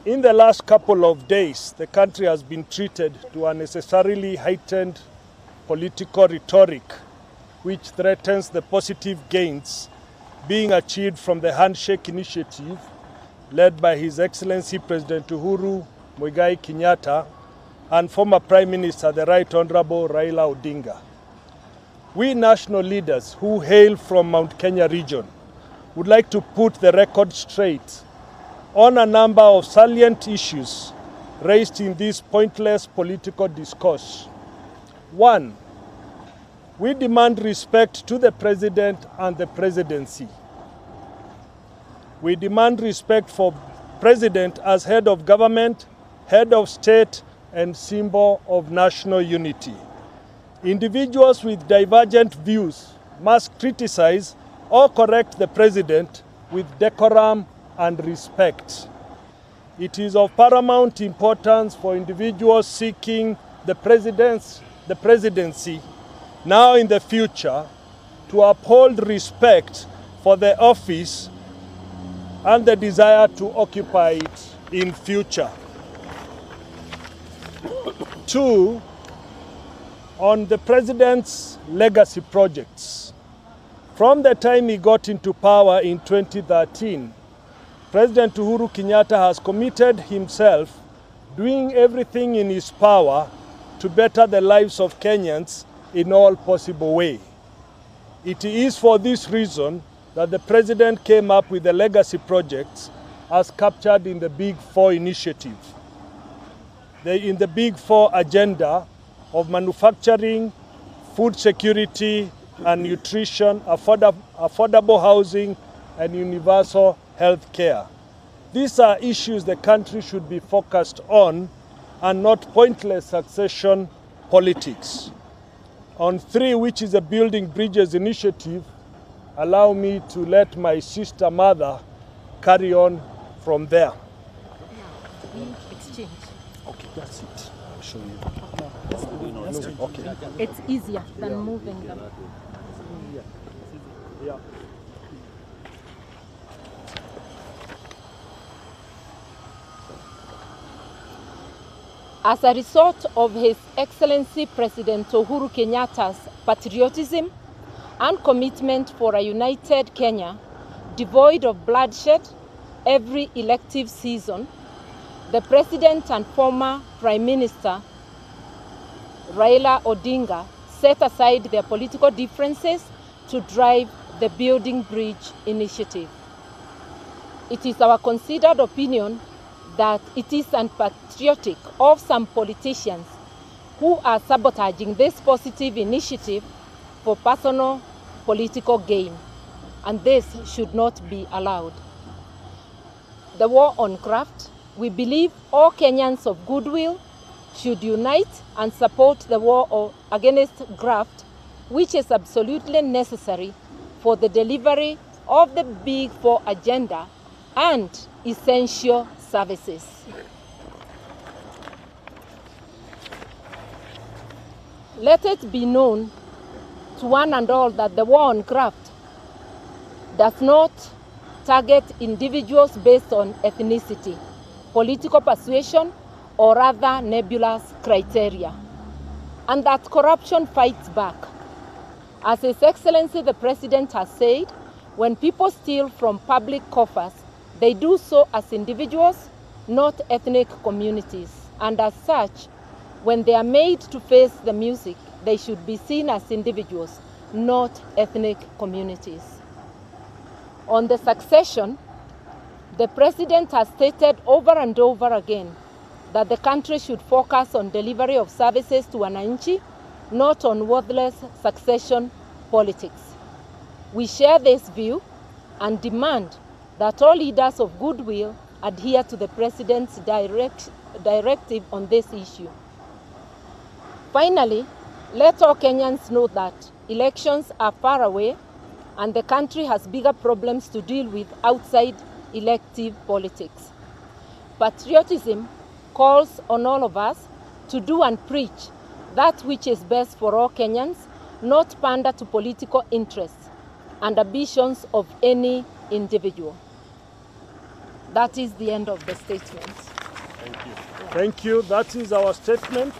In the last couple of days, the country has been treated to unnecessarily heightened political rhetoric, which threatens the positive gains being achieved from the handshake initiative led by His Excellency President Uhuru Kenyatta and former Prime Minister, the Right Honorable Raila Odinga. We national leaders who hail from Mount Kenya region would like to put the record straight on a number of salient issues raised in this pointless political discourse. 1. We demand respect to the President and the Presidency. We demand respect for President as head of government, head of state, and symbol of national unity. Individuals with divergent views must criticize or correct the President with decorum and respect. It is of paramount importance for individuals seeking the presidency now in the future to uphold respect for the office and the desire to occupy it in future. 2, on the President's legacy projects. From the time he got into power in 2013, President Uhuru Kenyatta has committed himself doing everything in his power to better the lives of Kenyans in all possible way. It is for this reason that the President came up with the legacy projects as captured in the Big Four initiative. In the Big Four agenda of manufacturing, food security and nutrition, affordable housing and universal health care. These are issues the country should be focused on and not pointless succession politics. On 3, which is a Building Bridges initiative, allow me to let my sister mother carry on from there. Exchange. Okay, that's it. I'll show you. Okay. It's easier than moving them. Yeah. As a result of His Excellency President Uhuru Kenyatta's patriotism and commitment for a united Kenya, devoid of bloodshed every elective season, the President and former Prime Minister Raila Odinga set aside their political differences to drive the Building Bridge initiative. It is our considered opinion that it is unpatriotic of some politicians who are sabotaging this positive initiative for personal political gain, and this should not be allowed. The war on graft, we believe all Kenyans of goodwill should unite and support the war against graft, which is absolutely necessary for the delivery of the Big Four agenda and essential services. Let it be known to one and all that the war on graft does not target individuals based on ethnicity, political persuasion, or other nebulous criteria, and that corruption fights back. As His Excellency the President has said, when people steal from public coffers, they do so as individuals, not ethnic communities, and as such, when they are made to face the music, they should be seen as individuals, not ethnic communities. On the succession, the President has stated over and over again that the country should focus on delivery of services to wananchi, not on worthless succession politics. We share this view and demand that all leaders of goodwill adhere to the President's directive on this issue. Finally, let all Kenyans know that elections are far away and the country has bigger problems to deal with outside elective politics. Patriotism calls on all of us to do and preach that which is best for all Kenyans, not pander to political interests and ambitions of any individual. That is the end of the statement. Thank you. That is our statement.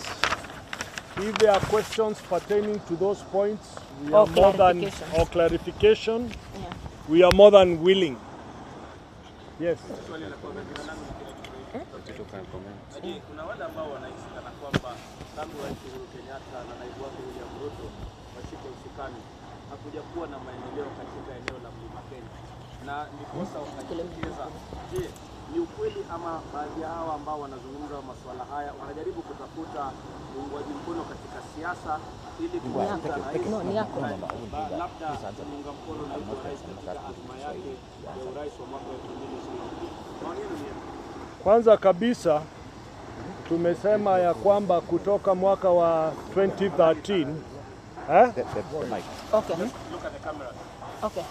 If there are questions pertaining to those points, we are more than, or clarification, we are more than willing. Yes. Kuna wale ambao wanahisi kana kwamba tangu Rais Uhuru Kenyatta na naibu wake William Ruto washike usukani hakuja kuwa na maendeleo katika eneo la Mlima Kenya, na ndiposa wakajieleza, je, ni ukweli ama baadhi ya hawa ambao wanazungumza masuala haya wanajaribu kutafuta uungwaji mkono katika siasa ili kuunga labda kuunga mkono na rais katika azma yake ya urais wa mwaka 2020? Kwanza kabisa tumesema ya kwamba kutoka mwaka wa 2013 Okay. Look at the camera. Okay.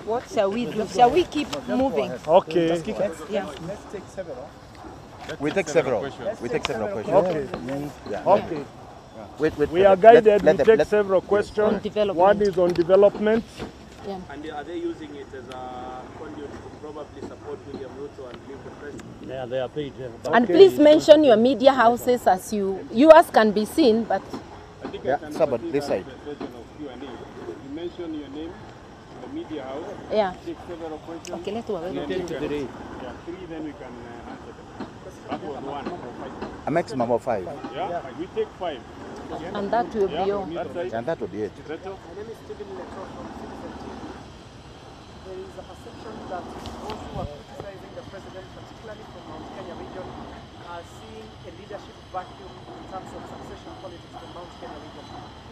What shall we do? Shall we keep moving? Okay. Yeah. Let's take several. We take several questions. Okay. Yeah. Okay. Wait, We are guided. We take several questions. On development. One is on development. Yeah. And are they using it as a conduit to probably support William Ruto and leave the president? Yeah, they are paid. And please mention your media houses as yours can be seen, but Yeah, somebody this side. You mention your name, the media house, yeah. take several questions. Okay, let's work. Three, then we can answer them. That was 1 or 5. A maximum of 5. Yeah, we take 5. And that will be all. That side. And that would be it. Reto? My name is Stephen Leto from Citizen TV. There is a perception that those who are criticizing the president, particularly from Mount Kenya region, are seeing a leadership vacuum in terms of succession politics from Mount Kenya region.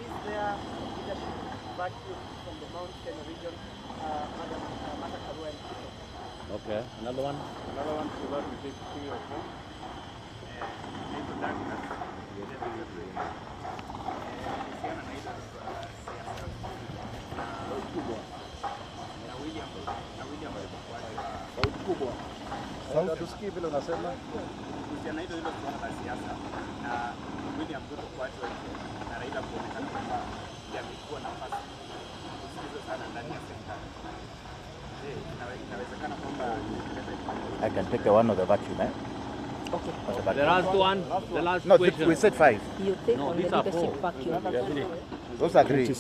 Is there a leadership vacuum from the Mount Kenya region, Madam Karua? Okay, another one. Another one, so that we take 3 or 4. Tusikie vile unasema. Kuhusiana hilo suala la siasa na William Ruto kuachwa nje na Raila kuonekana kwamba yamekuwa nafasi kusikizwa sana ndani ya serikali. Je, inawezekana kwamba I can take the one of the vacuum, eh? Okay. The last one, the last No, question. we said 5. You take No, on the these are leadership 4. vacuum. Those are 3.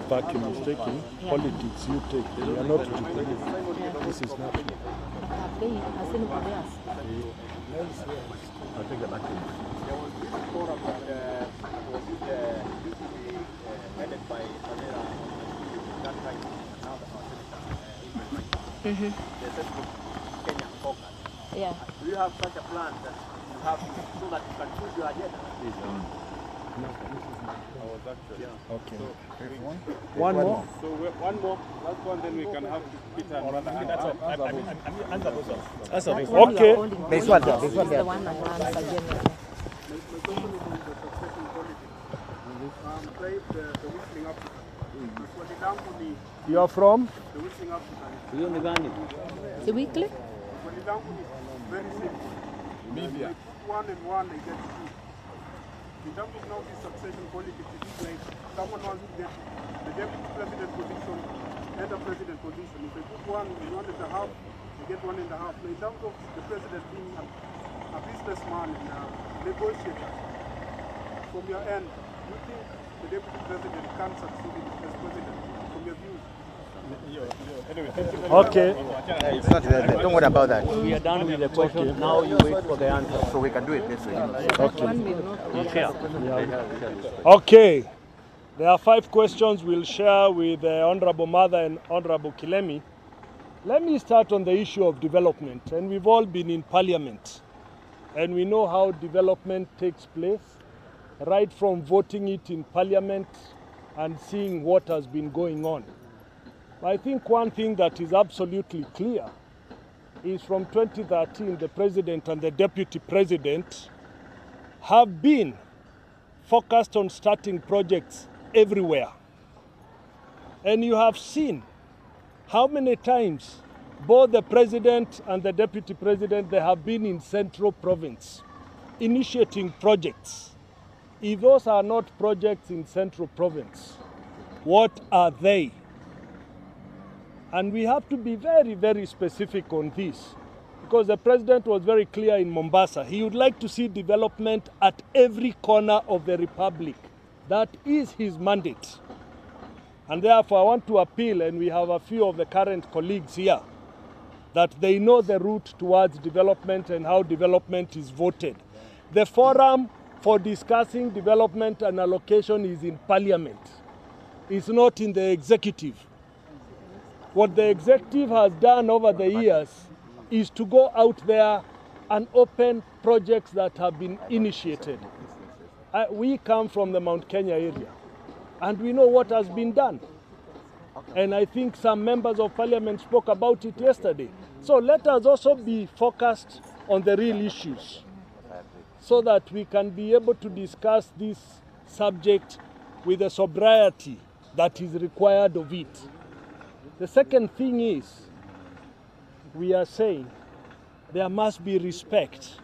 Vacuum is taking. Politics you take. You are not taking. This is not. Has anybody else? I'll take the vacuum. there was this forum that was used to be headed by Samira that time, now the senator, the Central Kenya Caucus. Yeah. Do you have such a plan that you have so that you can choose your agenda? Okay. One more. So one more, last one, then we can have Peter and Brother. Okay. This one there. This is the one that answer generally. The whistling African. You are from? The whistling African. Hiyo ni gani? The weekly? Very simple. Media. One and one, they get two. In terms of now this succession politics, it is like someone wants to get the deputy president position and the president position. If they put one in 1.5, they get 1.5. Now in terms of the president being a businessman and a negotiator, from your end, do you think the deputy president can succeed as president from your views? Okay. It's not there. Don't worry about that. We are done with the question. Now you wait for the answer. So we can do it this way. Okay. There are 5 questions we'll share with Honorable Mother and Honorable Kilemi. Let me start on the issue of development. And we've all been in Parliament. And we know how development takes place, right from voting it in Parliament and seeing what has been going on. I think one thing that is absolutely clear is from 2013, the President and the Deputy President have been focused on starting projects everywhere. And you have seen how many times both the President and the Deputy President, they have been in Central Province initiating projects. If those are not projects in Central Province, what are they? And we have to be very, very specific on this. because the president was very clear in Mombasa. He would like to see development at every corner of the republic. That is his mandate. And therefore, I want to appeal, and we have a few of the current colleagues here, that they know the route towards development and how development is voted. The forum for discussing development and allocation is in Parliament. It's not in the executive. What the executive has done over the years is to go out there and open projects that have been initiated. We come from the Mount Kenya area, and we know what has been done. And I think some members of Parliament spoke about it yesterday. So let us also be focused on the real issues so that we can be able to discuss this subject with the sobriety that is required of it. The second thing is, we are saying there must be respect,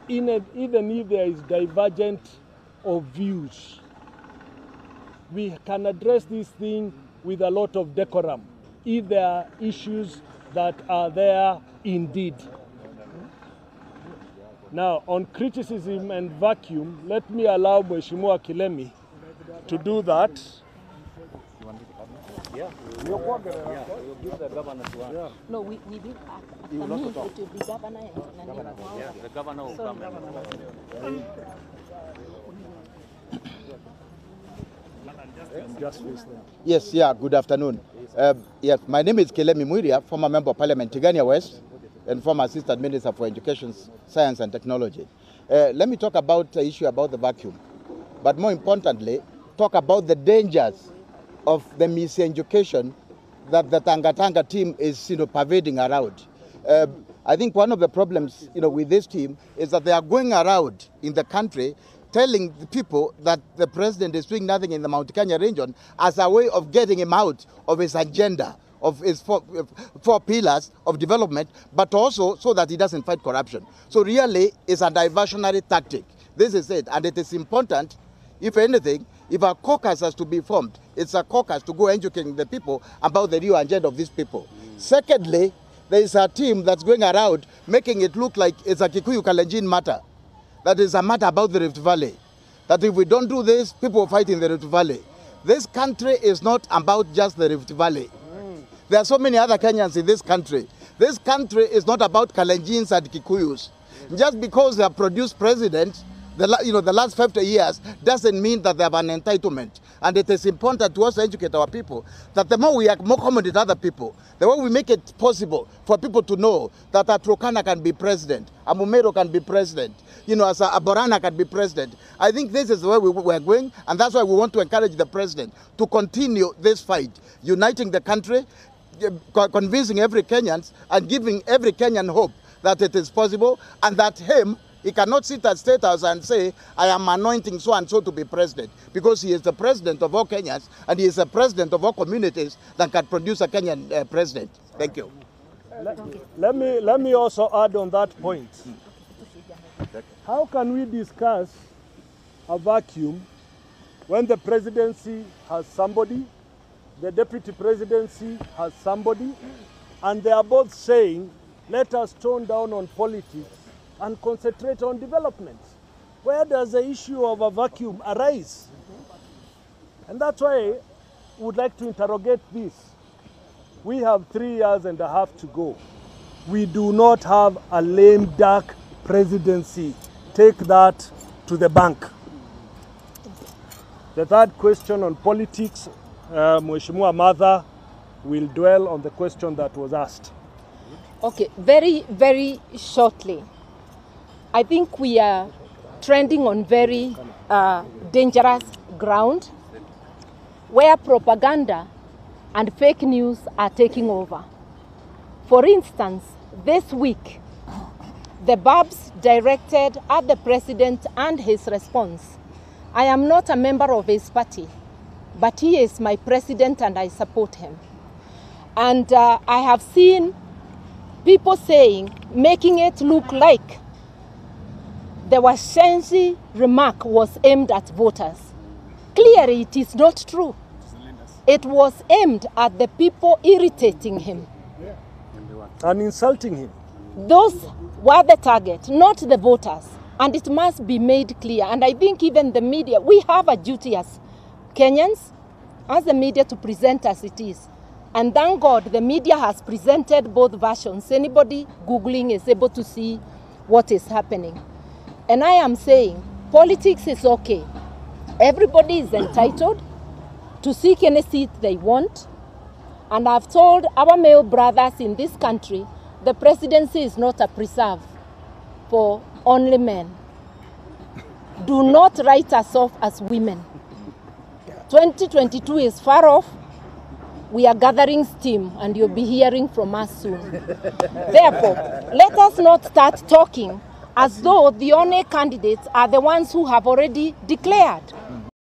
even if there is divergent of views. We can address this thing with a lot of decorum if there are issues that are there indeed. Now, on criticism and vacuum, let me allow Mheshimiwa Kilemi to do that. Yeah. We'll give the governor to us. No, we did after me, it will be governor and Yeah, the governor will come. Yes, yeah, good afternoon. Yes, my name is Kelemi Muiria, former Member of Parliament, Tigania West, and former Assistant Minister for Education, Science and Technology. Let me talk about the issue about the vacuum, but more importantly, talk about the dangers of the miseducation that the Tanga team is, pervading around. I think one of the problems, with this team is that they are going around in the country telling the people that the president is doing nothing in the Mount Kenya region as a way of getting him out of his agenda, of his four pillars of development, but also so that he doesn't fight corruption. So really, it's a diversionary tactic. This is it, and it is important, if anything, if a caucus has to be formed, it's a caucus to go educating the people about the real agenda of these people. Secondly, there is a team that's going around making it look like it's a Kikuyu Kalenjin matter. That is a matter about the Rift Valley. That if we don't do this, people will fight in the Rift Valley. This country is not about just the Rift Valley. There are so many other Kenyans in this country. This country is not about Kalenjins and Kikuyus. Just because they have produced presidents, the last 50 years, doesn't mean that they have an entitlement. And it is important to also educate our people that the more we accommodate other people, the more we make it possible for people to know that a Turkana can be president, a Mumero can be president, as a Borana can be president. I think this is where we're going, and that's why we want to encourage the president to continue this fight, uniting the country, convincing every Kenyan and giving every Kenyan hope that it is possible, and that he cannot sit at State House and say, I am anointing so-and-so to be president, because he is the president of all Kenyans, and he is the president of all communities that can produce a Kenyan president. Thank you. Let me also add on that point. How can we discuss a vacuum when the presidency has somebody, the deputy presidency has somebody, and they are both saying, let us tone down on politics and concentrate on development? Where does the issue of a vacuum arise? And that's why I would like to interrogate this. We have 3.5 years to go. We do not have a lame duck presidency. Take that to the bank. The third question on politics, Mheshimiwa Martha will dwell on the question that was asked. Okay, very, very shortly. I think we are trending on very dangerous ground where propaganda and fake news are taking over. For instance, this week, the Babs directed at the president and his response. I am not a member of his party, but he is my president and I support him. And I have seen people making it look like the Washenzi remark was aimed at voters. Clearly, it is not true. It was aimed at the people irritating him. And insulting him. Those were the target, not the voters. And it must be made clear. And I think even the media, we have a duty as Kenyans, as the media, to present as it is. And thank God the media has presented both versions. Anybody Googling is able to see what is happening. And I am saying politics is okay. Everybody is entitled to seek any seat they want. And I've told our male brothers in this country, the presidency is not a preserve for only men. Do not write us off as women. 2022 is far off. We are gathering steam and you'll be hearing from us soon. Therefore, let us not start talking as though the only candidates are the ones who have already declared.